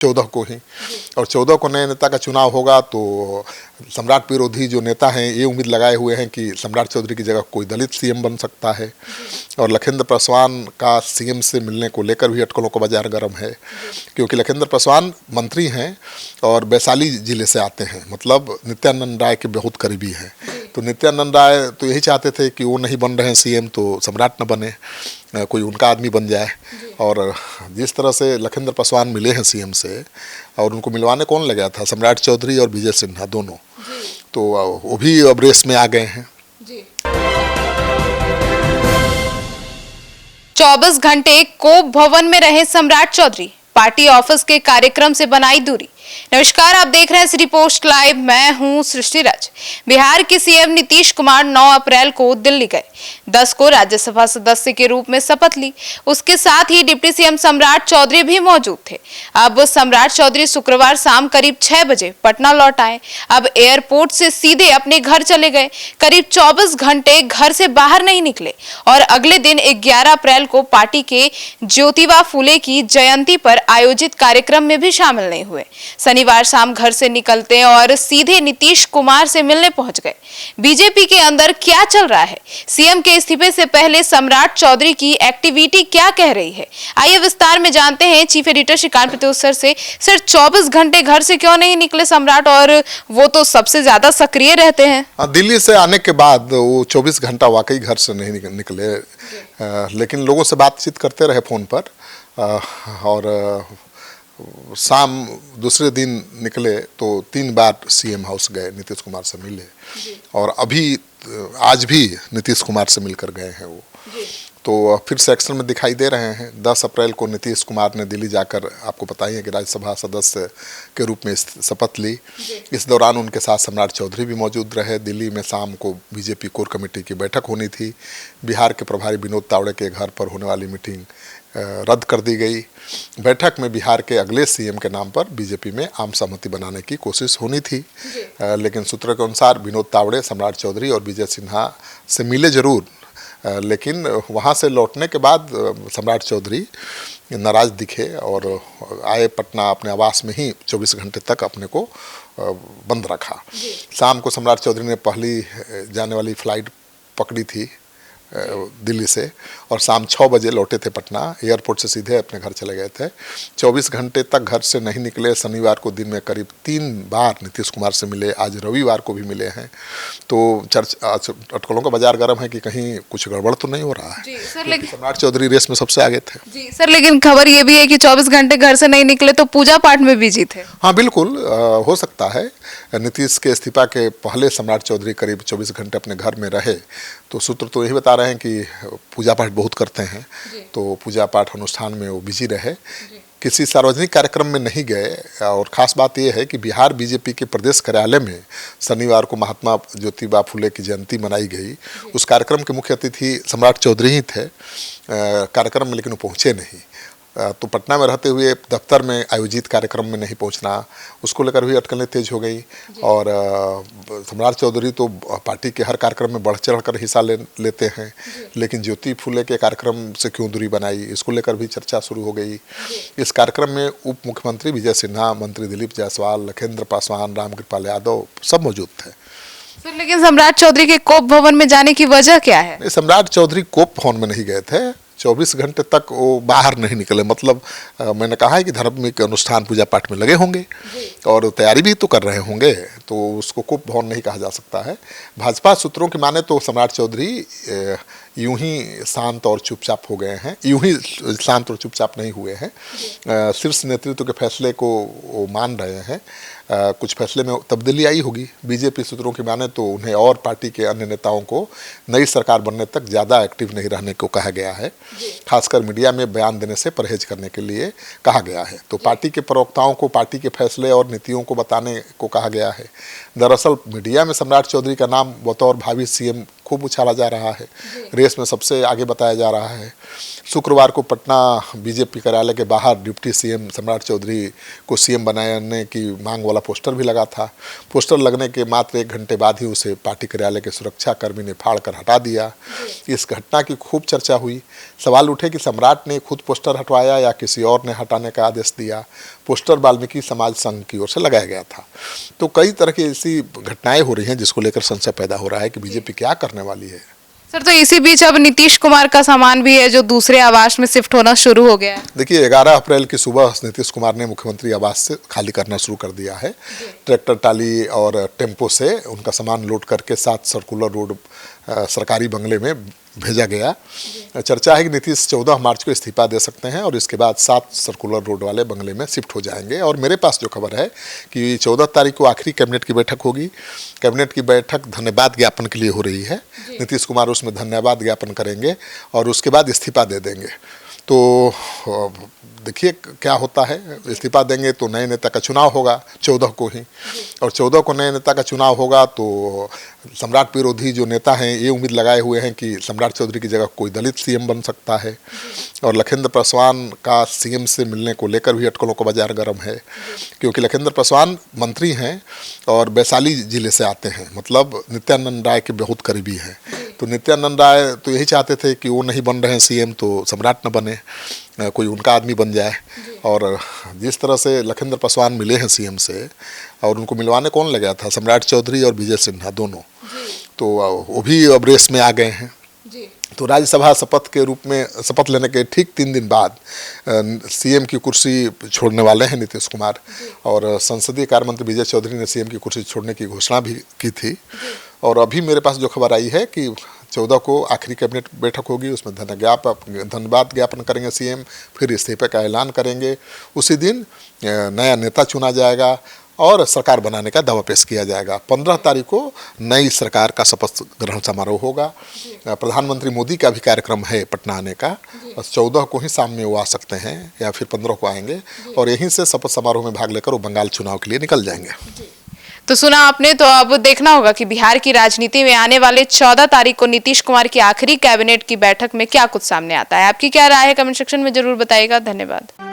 14 को ही, और 14 को नए नेता का चुनाव होगा तो सम्राट विरोधी जो नेता हैं ये उम्मीद लगाए हुए हैं कि सम्राट चौधरी की जगह कोई दलित सीएम बन सकता है। और लखिंद्र पासवान का सीएम से मिलने को लेकर भी अटकलों का बाजार गर्म है, क्योंकि लखिंद्र पासवान मंत्री हैं और वैशाली जिले से आते हैं, मतलब नित्यानंद राय के बहुत करीबी हैं। तो नित्यानंद राय तो यही चाहते थे कि वो नहीं बन रहे हैं सीएम तो सम्राट न बने, कोई उनका आदमी बन जाए। और जिस तरह से लखिंद्र पासवान मिले हैं सीएम से, और उनको मिलवाने कौन लगा था? सम्राट चौधरी और विजय सिन्हा दोनों। तो वो भी अब रेस में आ गए हैं। 24 घंटे कोप भवन में रहे सम्राट चौधरी, पार्टी ऑफिस के कार्यक्रम से बनाई दूरी। नमस्कार, आप देख रहे हैं सिटी पोस्ट लाइव, मैं हूं सृष्टि राज। बिहार के सीएम नीतीश कुमार 9 अप्रैल को दिल्ली गए, 10 को राज्यसभा सदस्य के रूप में शपथ ली। उसके साथ ही डिप्टी सीएम सम्राट चौधरी भी मौजूद थे। अब सम्राट चौधरी शुक्रवार शाम करीब 6 बजे पटना लौट आए। अब एयरपोर्ट से सीधे अपने घर चले गए। करीब 24 घंटे घर से बाहर नहीं निकले और अगले दिन 11 अप्रैल को पार्टी के ज्योतिबा फूले की जयंती पर आयोजित कार्यक्रम में भी शामिल नहीं हुए। शनिवार शाम घर से निकलते और सीधे नीतीश कुमार से मिलने पहुंच गए। बीजेपी के अंदर क्या चल रहा है? सीएम के इस्तीफे से पहले सम्राट चौधरी की एक्टिविटी क्या कह रही है? आइए विस्तार में जानते हैं chief editor Shrikant Pratyush sir से। सर, 24 घंटे घर से क्यों नहीं निकले सम्राट, और वो तो सबसे ज्यादा सक्रिय रहते हैं। दिल्ली से आने के बाद वो 24 घंटा वाकई घर से नहीं निकले, लेकिन लोगों से बातचीत करते रहे फोन पर। और शाम दूसरे दिन निकले तो 3 बार सीएम हाउस गए, नीतीश कुमार से मिले, और अभी आज भी नीतीश कुमार से मिलकर गए हैं वो। तो फिर से एक्शन में दिखाई दे रहे हैं। 10 अप्रैल को नीतीश कुमार ने दिल्ली जाकर, आपको पता ही है कि राज्यसभा सदस्य के रूप में शपथ ली। इस दौरान उनके साथ सम्राट चौधरी भी मौजूद रहे। दिल्ली में शाम को बीजेपी कोर कमेटी की बैठक होनी थी। बिहार के प्रभारी विनोद तावड़े के घर पर होने वाली मीटिंग रद्द कर दी गई। बैठक में बिहार के अगले सीएम के नाम पर बीजेपी में आम सहमति बनाने की कोशिश होनी थी, लेकिन सूत्रों के अनुसार विनोद तावड़े सम्राट चौधरी और विजय सिन्हा से मिले जरूर, लेकिन वहाँ से लौटने के बाद सम्राट चौधरी नाराज दिखे और आए पटना, अपने आवास में ही 24 घंटे तक अपने को बंद रखा। शाम को सम्राट चौधरी ने पहली जाने वाली फ्लाइट पकड़ी थी दिल्ली से, और शाम 6 बजे लौटे थे पटना। एयरपोर्ट से सीधे अपने घर चले गए थे। 24 घंटे तक घर से नहीं निकले। शनिवार को दिन में करीब 3 बार नीतीश कुमार से मिले, आज रविवार को भी मिले हैं। तो अटकलों का बाजार गर्म है कि कहीं कुछ गड़बड़ तो नहीं हो रहा है। जी सर, लेकिन सम्राट चौधरी रेस में सबसे आगे थे। जी सर, लेकिन खबर ये भी है कि 24 घंटे घर से नहीं निकले तो पूजा पाठ में बिजी थे। हाँ बिल्कुल, हो सकता है। नीतीश के इस्तीफा के पहले सम्राट चौधरी करीब 24 घंटे अपने घर में रहे। तो सूत्र तो यही बता रहे हैं कि पूजा पाठ बहुत करते हैं, तो पूजा पाठ अनुष्ठान में वो बिजी रहे, किसी सार्वजनिक कार्यक्रम में नहीं गए। और ख़ास बात यह है कि बिहार बीजेपी के प्रदेश कार्यालय में शनिवार को महात्मा ज्योतिबा फूले की जयंती मनाई गई। उस कार्यक्रम के मुख्य अतिथि सम्राट चौधरी ही थे कार्यक्रम में, लेकिन वो पहुँचे नहीं। तो पटना में रहते हुए दफ्तर में आयोजित कार्यक्रम में नहीं पहुंचना, उसको लेकर भी अटकलें तेज हो गई। और सम्राट चौधरी तो पार्टी के हर कार्यक्रम में बढ़ चढ़ कर हिस्सा लेते हैं, लेकिन ज्योति फूले के कार्यक्रम से क्यों दूरी बनाई, इसको लेकर भी चर्चा शुरू हो गई। इस कार्यक्रम में उप मुख्यमंत्री विजय सिन्हा, मंत्री दिलीप जायसवाल, लखिंद्र पासवान, रामकृपाल यादव सब मौजूद थे। सर, लेकिन सम्राट चौधरी के कोप भवन में जाने की वजह क्या है? सम्राट चौधरी कोप भवन में नहीं गए थे। 24 घंटे तक वो बाहर नहीं निकले। मतलब मैंने कहा है कि धार्मिक अनुष्ठान पूजा पाठ में लगे होंगे और तैयारी भी तो कर रहे होंगे, तो उसको कोप भवन नहीं कहा जा सकता है। भाजपा सूत्रों की माने तो सम्राट चौधरी यूं ही शांत और चुपचाप हो गए हैं, यूं ही शांत और चुपचाप नहीं हुए हैं। शीर्ष नेतृत्व के फैसले को वो मान रहे हैं। कुछ फैसले में तब्दीली आई होगी। बीजेपी सूत्रों की माने तो उन्हें और पार्टी के अन्य नेताओं को नई सरकार बनने तक ज़्यादा एक्टिव नहीं रहने को कहा गया है, खासकर मीडिया में बयान देने से परहेज करने के लिए कहा गया है। तो पार्टी के प्रवक्ताओं को पार्टी के फैसले और नीतियों को बताने को कहा गया है। दरअसल मीडिया में सम्राट चौधरी का नाम बतौर भावी सीएम खूब उछाला जा रहा है, रेस में सबसे आगे बताया जा रहा है। शुक्रवार को पटना बीजेपी कार्यालय के बाहर डिप्टी सीएम सम्राट चौधरी को सीएम बनाने की मांग वाला पोस्टर भी लगा था। पोस्टर लगने के मात्र 1 घंटे बाद ही उसे पार्टी कार्यालय के सुरक्षा कर्मी ने फाड़ कर हटा दिया। इस घटना की खूब चर्चा हुई। सवाल उठे कि सम्राट ने खुद पोस्टर हटवाया या किसी और ने हटाने का आदेश दिया। पोस्टर वाल्मीकि समाज संघ की ओर से लगाया गया था। तो कई तरह की ऐसी घटनाएं हो रही हैं जिसको लेकर संशय पैदा हो रहा है कि बीजेपी क्या करने वाली है। सर, तो इसी बीच अब नीतीश कुमार का सामान भी है जो दूसरे आवास में शिफ्ट होना शुरू हो गया है। देखिए, 11 अप्रैल की सुबह नीतीश कुमार ने मुख्यमंत्री आवास से खाली करना शुरू कर दिया है। ट्रैक्टर टाली और टेम्पो से उनका सामान लोड करके 7 सर्कुलर रोड सरकारी बंगले में भेजा गया। चर्चा है कि नीतीश 14 मार्च को इस्तीफा दे सकते हैं और इसके बाद 7 सर्कुलर रोड वाले बंगले में शिफ्ट हो जाएंगे। और मेरे पास जो खबर है कि 14 तारीख को आखिरी कैबिनेट की बैठक होगी। कैबिनेट की बैठक धन्यवाद ज्ञापन के लिए हो रही है। नीतीश कुमार उसमें धन्यवाद ज्ञापन करेंगे और उसके बाद इस्तीफा दे देंगे। तो देखिए क्या होता है। इस्तीफा देंगे तो नए नेता का चुनाव होगा 14 को ही, और 14 को नए नेता का चुनाव होगा तो सम्राट विरोधी जो नेता हैं ये उम्मीद लगाए हुए हैं कि सम्राट चौधरी की जगह कोई दलित सीएम बन सकता है। और लखिंद्र पासवान का सीएम से मिलने को लेकर भी अटकलों का बाजार गर्म है, क्योंकि लखिंद्र पासवान मंत्री हैं और वैशाली जिले से आते हैं, मतलब नित्यानंद राय के बहुत करीबी हैं। तो नित्यानंद राय तो यही चाहते थे कि वो नहीं बन रहे हैं सीएम तो सम्राट न बने, कोई उनका आदमी बन जाए। और जिस तरह से लखिंद्र पासवान मिले हैं सीएम से, और उनको मिलवाने कौन ले गया था? सम्राट चौधरी और विजय सिन्हा दोनों। तो वो भी अब रेस में आ गए हैं। तो राज्यसभा शपथ के रूप में शपथ लेने के ठीक 3 दिन बाद सीएम की कुर्सी छोड़ने वाले हैं नीतीश कुमार। और संसदीय कार्य मंत्री विजय चौधरी ने सीएम की कुर्सी छोड़ने की घोषणा भी की थी। और अभी मेरे पास जो खबर आई है कि 14 को आखिरी कैबिनेट बैठक होगी, उसमें धन्यवाद ज्ञापन करेंगे सीएम, फिर इस्तीफे का ऐलान करेंगे। उसी दिन नया नेता चुना जाएगा और सरकार बनाने का दावा पेश किया जाएगा। 15 तारीख को नई सरकार का शपथ ग्रहण समारोह होगा। प्रधानमंत्री मोदी का भी कार्यक्रम है पटना आने का। 14 को ही शाम में वो आ सकते हैं या फिर 15 को आएंगे, और यहीं से शपथ समारोह में भाग लेकर वो बंगाल चुनाव के लिए निकल जाएंगे। तो सुना आपने, तो अब देखना होगा कि बिहार की राजनीति में आने वाले 14 तारीख को नीतीश कुमार की आखिरी कैबिनेट की बैठक में क्या कुछ सामने आता है। आपकी क्या राय है, कमेंट सेक्शन में जरूर बताइएगा। धन्यवाद।